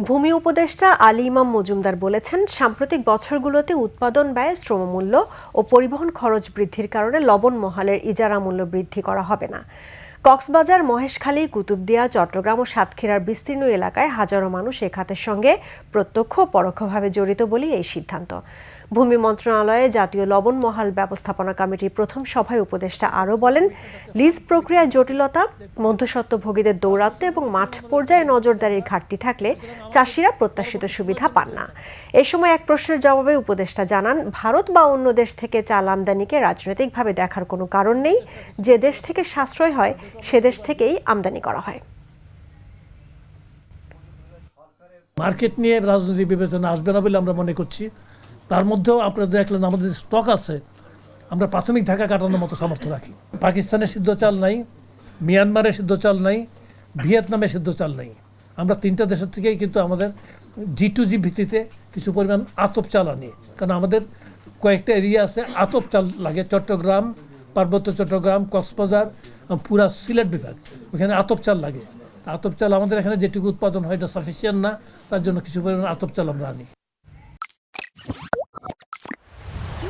ভূমি উপদেষ্টা আলী ইমাম মজুমদার বলেছেন, সাম্প্রতিক বছরগুলোতে উৎপাদন ব্যয়, শ্রমমূল্য ও পরিবহন খরচ বৃদ্ধির কারণে লবণ মহালের ইজারা মূল্য বৃদ্ধি করা হবে না। কক্সবাজার, মহেশখালী, কুতুবদিয়া, চট্টগ্রাম ও সাতক্ষীরার বিস্তীর্ণ এলাকায় হাজারো মানুষ এ খাতের সঙ্গে প্রত্যক্ষ ও পরোক্ষভাবে জড়িত বলেই এই সিদ্ধান্ত। ভূমি মন্ত্রণালয়ে জাতীয় লবণ মহাল ব্যবস্থাপনা কমিটির প্রথম সভায় উপদেষ্টা আরও বলেন, লিজ প্রক্রিয়ায় জটিলতা, মধ্যস্বত্বভোগীদের দৌরাত্ম্য এবং মাঠ পর্যায়ে নজরদারির ঘাটতি থাকলে চাষিরা প্রত্যাশিত সুবিধা পান না। এ সময় এক প্রশ্নের জবাবে উপদেষ্টা জানান, ভারত বা অন্য দেশ থেকে চাল আমদানিকে রাজনৈতিকভাবে দেখার কোনো কারণ নেই। যে দেশ থেকে সাশ্রয় হয় সে দেশ থেকেই আমদানি করা হয়। মার্কেট নিয়ে রাজনৈতিক বিবেচনা আসবে না বলে আমরা মনে করছি। তার মধ্যেও আপনারা দেখলেন আমাদের স্টক আছে, আমরা প্রাথমিক ধাক্কা কাটানোর মতো সামর্থ্য রাখি। পাকিস্তানের সিদ্ধ চাল নাই, মিয়ানমারের সিদ্ধ চাল নাই, ভিয়েতনামের সিদ্ধ চাল নাই। আমরা তিনটা দেশের থেকেই কিন্তু আমাদের G2G ভিত্তিতে কিছু পরিমাণ আতপ চাল আনি, কারণ আমাদের কয়েকটা এরিয়া আছে আতপ চাল লাগে। চট্টগ্রাম, পার্বত্য চট্টগ্রাম, কক্সবাজার, পুরা সিলেট বিভাগ, ওখানে আতপ চাল লাগে। আতপ চাল আমাদের এখানে যেটুকু উৎপাদন হয় এটা সাফিসিয়েন্ট না, তার জন্য কিছু পরিমাণ আতপ চাল আমরা আনি।